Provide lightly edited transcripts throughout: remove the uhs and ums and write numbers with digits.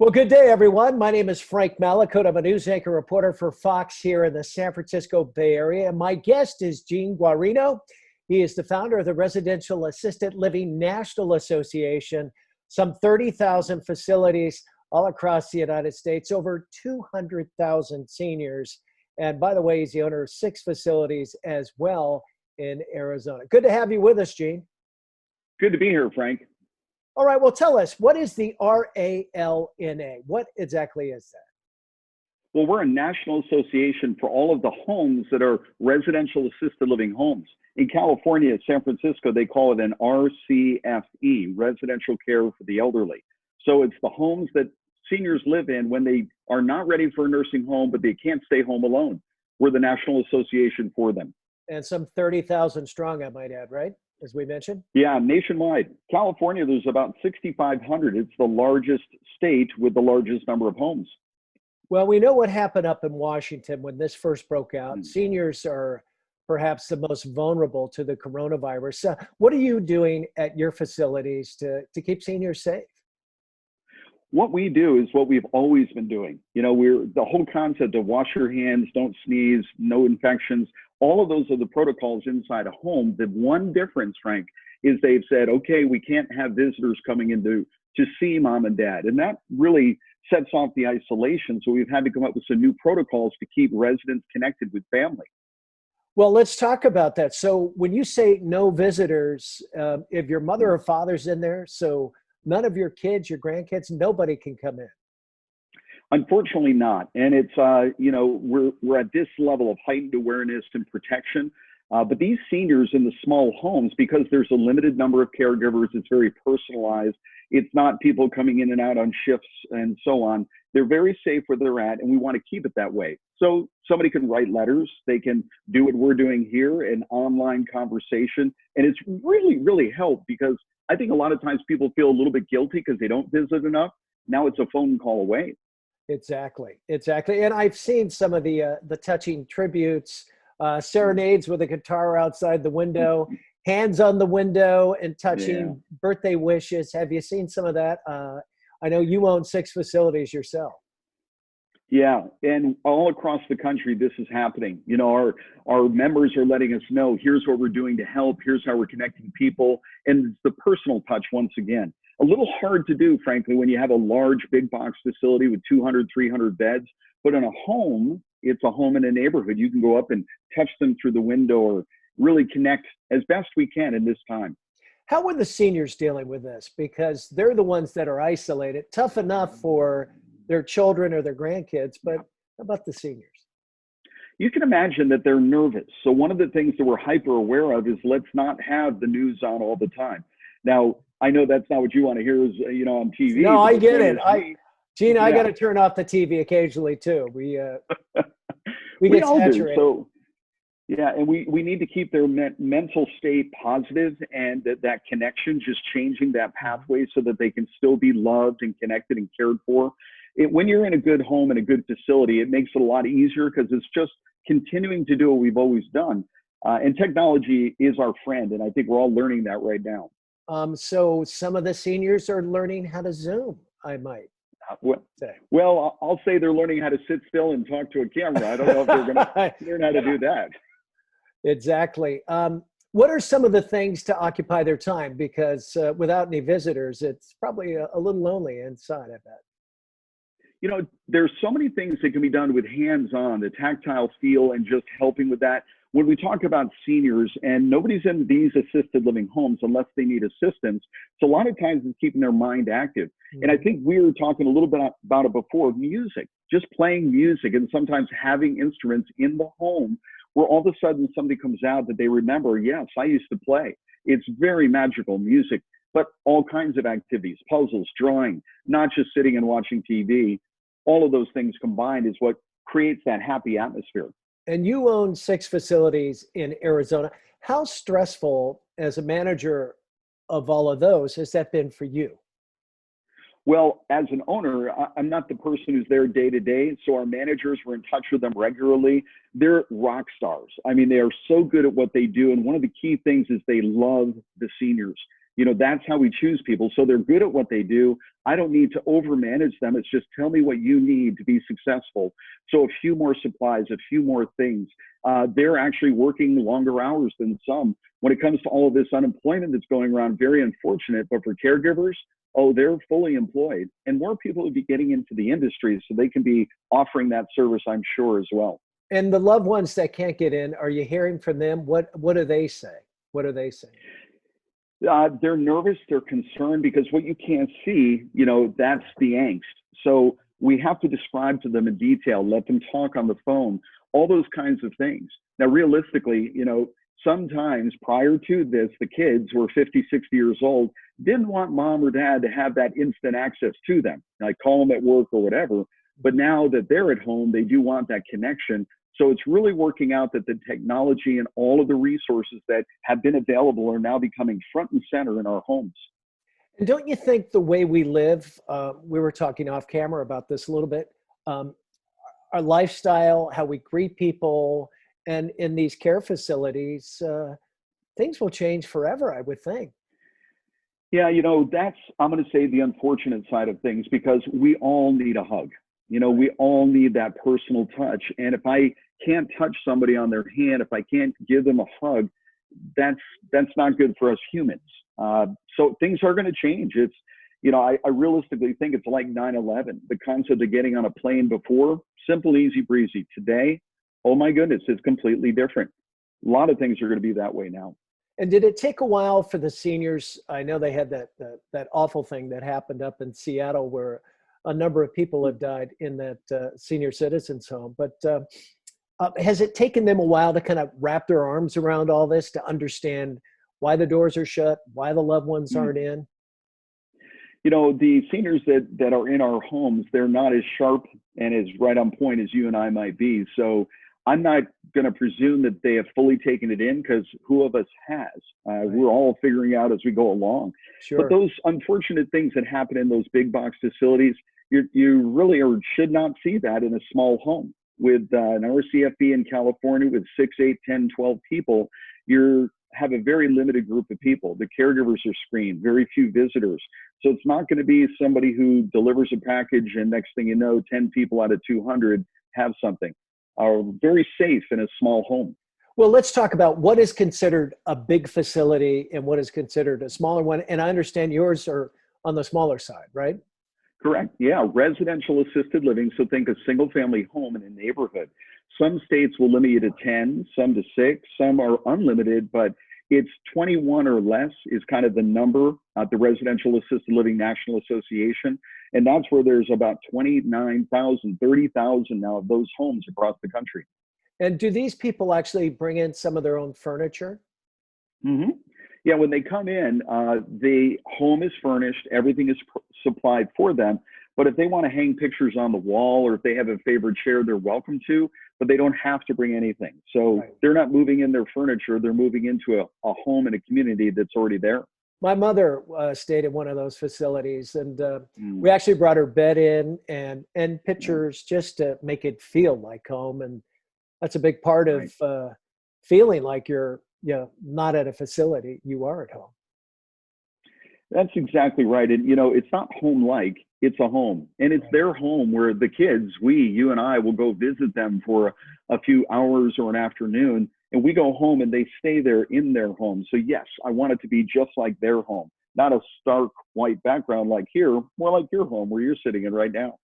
Well, good day, everyone. My name is Frank Mallicoat. I'm a news anchor reporter for Fox here in the San Francisco Bay Area. And my guest is Gene Guarino. He is the founder of the Residential Assisted Living National Association, some 30,000 facilities all across the United States, over 200,000 seniors. And by the way, he's the owner of 6 facilities as well in Arizona. Good to have you with us, Gene. Good to be here, Frank. All right, well, tell us, what is the RALNA? What exactly is that? Well, we're a national association for all of the homes that are residential assisted living homes. In California, San Francisco, they call it an RCFE, Residential Care for the Elderly. So it's the homes that seniors live in when they are not ready for a nursing home, but they can't stay home alone. We're the national association for them. And some 30,000 strong, I might add, right? As we mentioned? Yeah, nationwide. California, there's about 6,500. It's the largest state with the largest number of homes. Well, we know what happened up in Washington when this first broke out. Seniors are perhaps the most vulnerable to the coronavirus. What are you doing at your facilities to keep seniors safe? What we do is what we've always been doing. You know, the whole concept of wash your hands, don't sneeze, no infections. All of those are the protocols inside a home. The one difference, Frank, is they've said, okay, we can't have visitors coming in to see mom and dad. And that really sets off the isolation. So we've had to come up with some new protocols to keep residents connected with family. Well, let's talk about that. So when you say no visitors, if your mother or father's in there, so none of your kids, your grandkids, nobody can come in. Unfortunately not. And it's, we're at this level of heightened awareness and protection. But these seniors in the small homes, because there's a limited number of caregivers, it's very personalized. It's not people coming in and out on shifts and so on. They're very safe where they're at, and we want to keep it that way. So somebody can write letters. They can do what we're doing here, an online conversation. And it's really, really helped, because I think a lot of times people feel a little bit guilty because they don't visit enough. Now it's a phone call away. Exactly. And I've seen some of the touching tributes, serenades with a guitar outside the window, hands on the window and touching birthday wishes. Have you seen some of that? I know you own 6 facilities yourself. Yeah, and all across the country, this is happening. You know, our members are letting us know, here's what we're doing to help, here's how we're connecting people, and it's the personal touch once again. A little hard to do, frankly, when you have a large big box facility with 200, 300 beds, but in a home, it's a home in a neighborhood. You can go up and touch them through the window or really connect as best we can in this time. How are the seniors dealing with this? Because they're the ones that are isolated. Tough enough for their children or their grandkids, but how about the seniors? You can imagine that they're nervous. So one of the things that we're hyper aware of is let's not have the news on all the time. Now, I know that's not what you want to hear is, on TV. No, I get it. Gene, I got to turn off the TV occasionally too. We get all saturated. Do. So, yeah, and we need to keep their mental state positive, and that connection, just changing that pathway so that they can still be loved and connected and cared for. When you're in a good home and a good facility, it makes it a lot easier because it's just continuing to do what we've always done. And technology is our friend, and I think we're all learning that right now. So some of the seniors are learning how to Zoom, I might say. Well, I'll say they're learning how to sit still and talk to a camera. I don't know if they're going to learn how to do that. Exactly. What are some of the things to occupy their time? Because without any visitors, it's probably a little lonely inside, I bet. You know, there's so many things that can be done with hands-on, the tactile feel, and just helping with that. When we talk about seniors, and nobody's in these assisted living homes unless they need assistance, so a lot of times it's keeping their mind active. And I think we were talking a little bit about it before, music, just playing music and sometimes having instruments in the home where all of a sudden somebody comes out that they remember, yes, I used to play. It's very magical music, but all kinds of activities, puzzles, drawing, not just sitting and watching TV. All of those things combined is what creates that happy atmosphere. And you own 6 facilities in Arizona. How stressful as a manager of all of those has that been for you? Well, as an owner, I'm not the person who's there day to day. So our managers, we're in touch with them regularly. They're rock stars. I mean, they are so good at what they do. And one of the key things is they love the seniors. That's how we choose people. So they're good at what they do. I don't need to overmanage them. It's just tell me what you need to be successful. So a few more supplies, a few more things. They're actually working longer hours than some. When it comes to all of this unemployment that's going around, very unfortunate, but for caregivers, they're fully employed. And more people would be getting into the industry so they can be offering that service, I'm sure, as well. And the loved ones that can't get in, are you hearing from them? What do they say? What are they saying? They're nervous, they're concerned, because what you can't see, that's the angst. So we have to describe to them in detail, let them talk on the phone, all those kinds of things. Now, realistically, sometimes prior to this, the kids who were 50, 60 years old didn't want mom or dad to have that instant access to them, like call them at work or whatever. But now that they're at home, they do want that connection. So it's really working out that the technology and all of the resources that have been available are now becoming front and center in our homes. And don't you think the way we live, we were talking off camera about this a little bit, our lifestyle, how we greet people, and in these care facilities, things will change forever, I would think. Yeah, that's, I'm going to say, the unfortunate side of things, because we all need a hug. We all need that personal touch. And if I can't touch somebody on their hand, if I can't give them a hug, that's not good for us humans. So things are going to change. It's, I realistically think it's like 9/11. The concept of getting on a plane before, simple, easy breezy. Today, oh my goodness, it's completely different. A lot of things are going to be that way now. And did it take a while for the seniors? I know they had that awful thing that happened up in Seattle where a number of people have died in that senior citizens home. But has it taken them a while to kind of wrap their arms around all this, to understand why the doors are shut, why the loved ones aren't in? The seniors that are in our homes, they're not as sharp and as right on point as you and I might be. So I'm not going to presume that they have fully taken it in, because who of us has? Right. We're all figuring out as we go along. Sure. But those unfortunate things that happen in those big box facilities, you really should not see that in a small home. With an RCFB in California with 6, 8, 10, 12 people, you have a very limited group of people. The caregivers are screened, very few visitors. So it's not going to be somebody who delivers a package and next thing you know, 10 people out of 200 have something. Are very safe in a small home. Well, let's talk about what is considered a big facility and what is considered a smaller one. And I understand yours are on the smaller side, right? Correct. Yeah. Residential assisted living. So think a single family home in a neighborhood. Some states will limit you to 10, some to 6, some are unlimited, but it's 21 or less is kind of the number at the Residential Assisted Living National Association. And that's where there's about 29,000, 30,000 now of those homes across the country. And do these people actually bring in some of their own furniture? Mm-hmm. Yeah, when they come in, the home is furnished, everything is supplied for them. But if they want to hang pictures on the wall, or if they have a favorite chair, they're welcome to, but they don't have to bring anything. So right. They're not moving in their furniture, they're moving into a home in a community that's already there. My mother stayed at one of those facilities, and we actually brought her bed in and pictures just to make it feel like home. And that's a big part of feeling like you're not at a facility, you are at home. That's exactly right. And, it's not home-like, it's a home. And it's their home where the kids, you and I will go visit them for a few hours or an afternoon. And we go home and they stay there in their home. So yes, I want it to be just like their home, not a stark white background like here, more like your home where you're sitting in right now.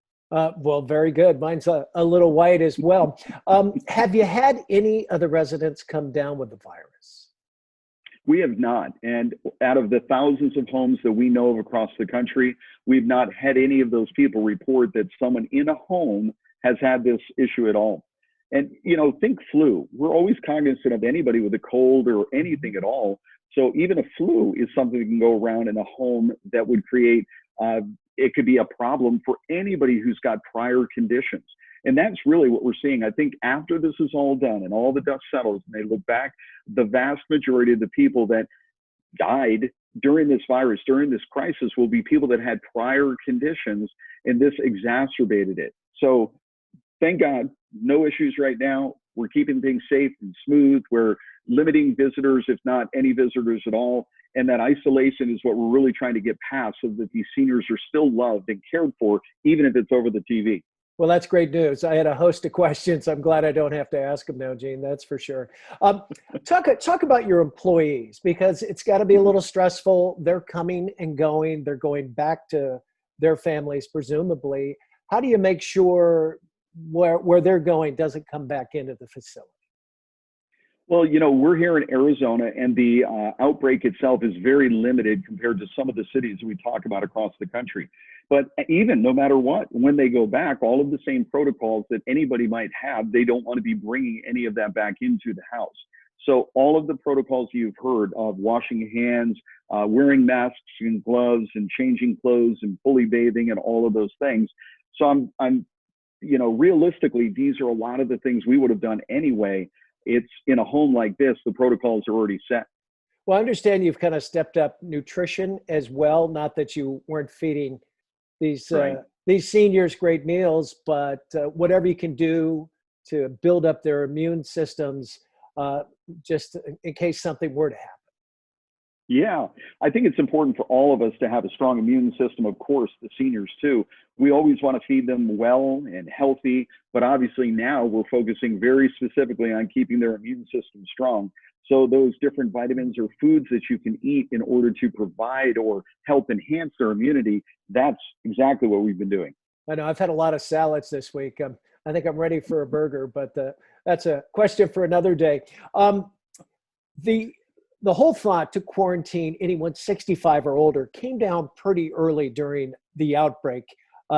Well, very good. Mine's a little white as well. Have you had any of the residents come down with the virus? We have not. And out of the thousands of homes that we know of across the country, we've not had any of those people report that someone in a home has had this issue at all. And, think flu. We're always cognizant of anybody with a cold or anything at all. So even a flu is something that can go around in a home that would create, it could be a problem for anybody who's got prior conditions. And that's really what we're seeing. I think after this is all done and all the dust settles and they look back, the vast majority of the people that died during this virus, during this crisis, will be people that had prior conditions, and this exacerbated it. So thank God, no issues right now. We're keeping things safe and smooth. We're limiting visitors, if not any visitors at all. And that isolation is what we're really trying to get past, so that these seniors are still loved and cared for, even if it's over the TV. Well, that's great news. I had a host of questions. I'm glad I don't have to ask them now, Gene. That's for sure. Talk about your employees, because it's got to be a little stressful. They're coming and going. They're going back to their families, presumably. How do you make sure where they're going doesn't come back into the facility? Well, we're here in Arizona, and the outbreak itself is very limited compared to some of the cities we talk about across the country. But even no matter what, when they go back, all of the same protocols that anybody might have, they don't want to be bringing any of that back into the house. So all of the protocols you've heard of washing hands, wearing masks and gloves, and changing clothes, and fully bathing, and all of those things. So I'm realistically, these are a lot of the things we would have done anyway. It's in a home like this, the protocols are already set. Well, I understand you've kind of stepped up nutrition as well. Not that you weren't feeding these seniors great meals, but whatever you can do to build up their immune systems, just in case something were to happen. Yeah, I think it's important for all of us to have a strong immune system, of course, the seniors too. We always want to feed them well and healthy, but obviously now we're focusing very specifically on keeping their immune system strong. So those different vitamins or foods that you can eat in order to provide or help enhance their immunity, that's exactly what we've been doing. I know I've had a lot of salads this week. I think I'm ready for a burger, but that's a question for another day. The whole thought to quarantine anyone 65 or older came down pretty early during the outbreak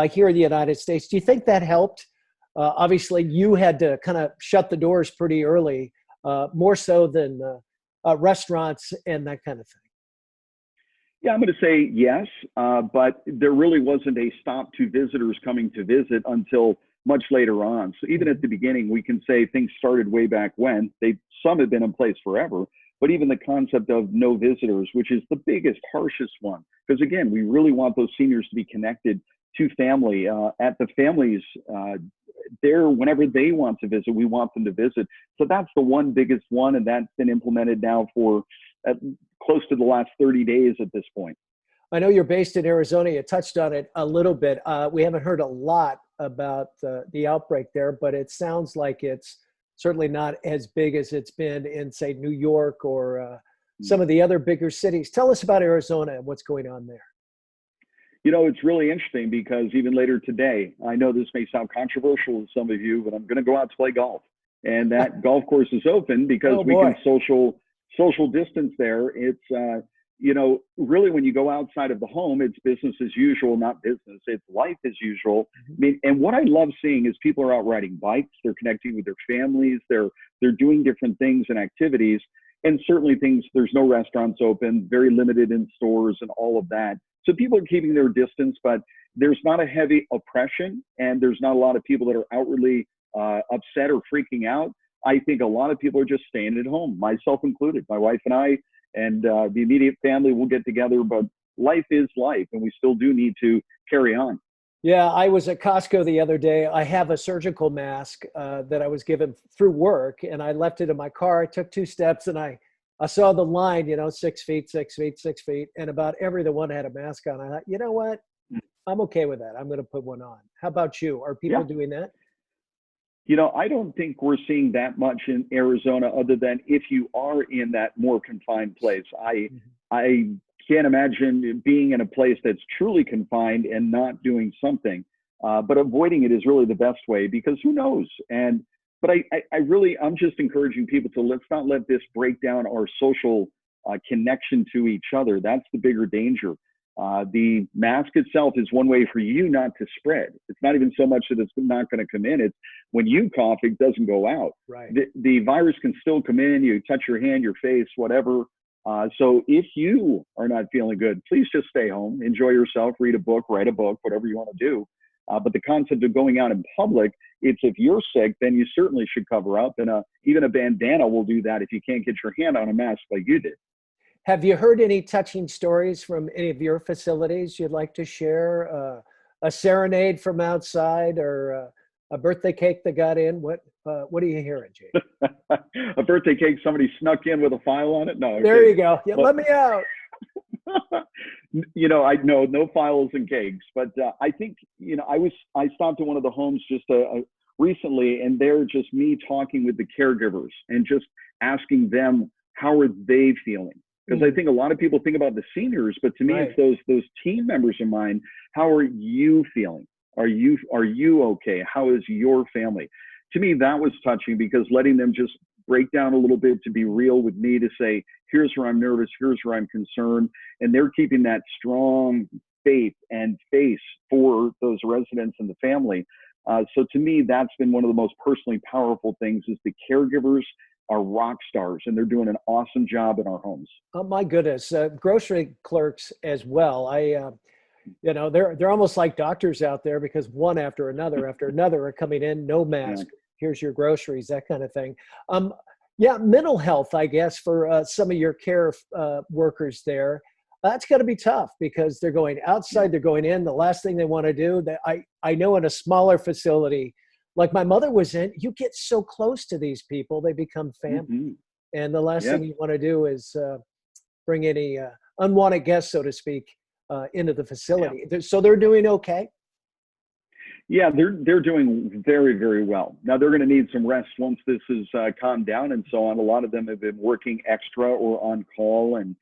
here in the United States. Do you think that helped? Obviously, you had to kind of shut the doors pretty early, more so than restaurants and that kind of thing. Yeah, I'm going to say yes, but there really wasn't a stop to visitors coming to visit until much later on. So even at the beginning, we can say things started way back when. Some have been in place forever. But even the concept of no visitors, which is the biggest, harshest one, because again, we really want those seniors to be connected to family, at the families there whenever they want to visit, we want them to visit. So that's the one biggest one, and that's been implemented now for close to the last 30 days at this point. I know you're based in Arizona. You touched on it a little bit. We haven't heard a lot about the outbreak there, but it sounds like it's certainly not as big as it's been in, say, New York or some of the other bigger cities. Tell us about Arizona and what's going on there. It's really interesting because even later today, I know this may sound controversial to some of you, but I'm going to go out to play golf. And that golf course is open because we can social distance there. It's, really when you go outside of the home, it's business as usual, not business. It's life as usual. I mean, and what I love seeing is people are out riding bikes. They're connecting with their families. They're doing different things and activities. And certainly there's no restaurants open, very limited in stores and all of that. So people are keeping their distance, but there's not a heavy oppression, and there's not a lot of people that are outwardly upset or freaking out. I think a lot of people are just staying at home, myself included. My wife and I and the immediate family will get together, but life is life, and we still do need to carry on. Yeah, I was at Costco the other day. I have a surgical mask that I was given through work, and I left it in my car. I took 2 steps, and I saw the line, 6 feet, 6 feet, 6 feet, and about every one had a mask on. I thought, you know what? I'm okay with that. I'm going to put one on. How about you? Are people doing that? I don't think we're seeing that much in Arizona, other than if you are in that more confined place. I can't imagine being in a place that's truly confined and not doing something, but avoiding it is really the best way, because who knows? But I'm just encouraging people to let's not let this break down our social connection to each other. That's the bigger danger. The mask itself is one way for you not to spread. It's not even so much that it's not going to come in. It's when you cough, it doesn't go out. Right. The virus can still come in. You touch your hand, your face, whatever. So if you are not feeling good, please just stay home, enjoy yourself, read a book, write a book, whatever you want to do. But the concept of going out in public, it's if you're sick, then you certainly should cover up. And even a bandana will do that if you can't get your hand on a mask like you did. Have you heard any touching stories from any of your facilities you'd like to share? A serenade from outside, or a birthday cake that got in? What are you hearing, Jake? A birthday cake somebody snuck in with a file on it? No. There you go. Yeah, let me out. I know no files and cakes, but I think, I stopped at one of the homes just recently, and they're just me talking with the caregivers and just asking them, how are they feeling? Because I think a lot of people think about the seniors, but to me, Right. it's those team members of mine. How are you feeling? Are you okay? How is your family? To me, that was touching, because letting them just break down a little bit, to be real with me, to say, here's where I'm nervous, here's where I'm concerned. And they're keeping that strong faith and face for those residents and the family. So to me, that's been one of the most personally powerful things, is the caregivers are rock stars, and they're doing an awesome job in our homes. Oh my goodness, grocery clerks as well. They're almost like doctors out there, because one after another are coming in, no Yeah. mask. Here's your groceries, that kind of thing. Yeah, mental health, I guess, for some of your care workers there. That's got to be tough, because they're going outside, they're going in. The last thing they want to do, that I know in a smaller facility, like my mother was in, you get so close to these people, they become family. Hmm. And the last Yeah. thing you want to do is bring any unwanted guests, so to speak, into the Yeah. facility. So they're doing okay. Yeah, they're doing very, very well. Now they're going to need some rest once this is calmed down and so on. A lot of them have been working extra or on call, and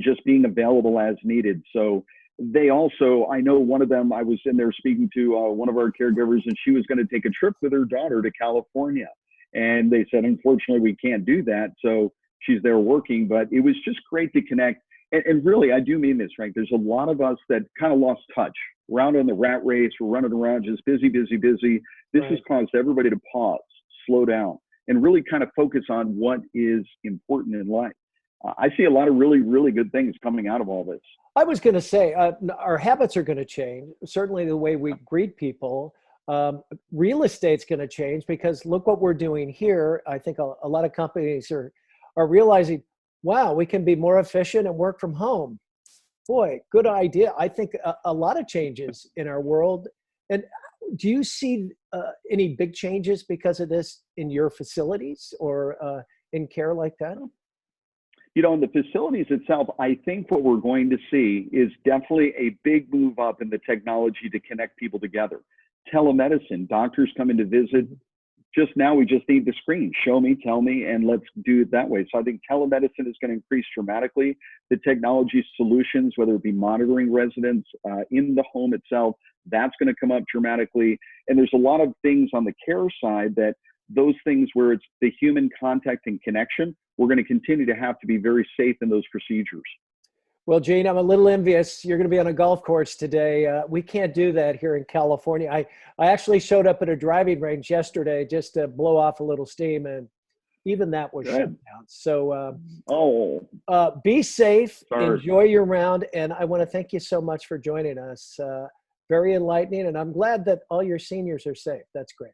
just being available as needed. So they also, I know one of them, I was in there speaking to one of our caregivers, and she was going to take a trip with her daughter to California. And they said, unfortunately, we can't do that. So she's there working, but it was just great to connect. And really, I do mean this, Frank. There's a lot of us that kind of lost touch around in the rat race. We're running around just busy, busy, busy. This has Right. caused everybody to pause, slow down, and really kind of focus on what is important in life. I see a lot of really, really good things coming out of all this. I was going to say, our habits are going to change. Certainly, the way we greet people. Real estate's going to change, because look what we're doing here. I think a lot of companies are realizing, wow, we can be more efficient and work from home. Boy, good idea. I think a lot of changes in our world. And do you see any big changes because of this in your facilities, or in care like that? In the facilities itself, I think what we're going to see is definitely a big move up in the technology to connect people together. Telemedicine, doctors coming to visit. Just now, we just need the screen. Show me, tell me, and let's do it that way. So I think telemedicine is going to increase dramatically. The technology solutions, whether it be monitoring residents in the home itself, that's going to come up dramatically. And there's a lot of things on the care side, that those things where it's the human contact and connection, we're going to continue to have to be very safe in those procedures. Well, Gene, I'm a little envious. You're going to be on a golf course today. We can't do that here in California. I actually showed up at a driving range yesterday just to blow off a little steam, and even that was shut down. So be safe, Sorry. enjoy your round, and I want to thank you so much for joining us. Very enlightening, and I'm glad that all your seniors are safe. That's great.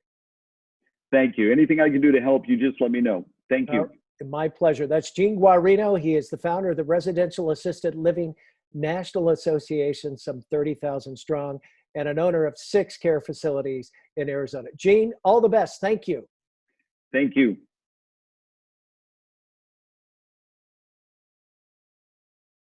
Thank you. Anything I can do to help you, just let me know. Thank you. My pleasure. That's Gene Guarino. He is the founder of the Residential Assisted Living National Association, some 30,000 strong, and an owner of 6 care facilities in Arizona. Gene, all the best. Thank you. Thank you.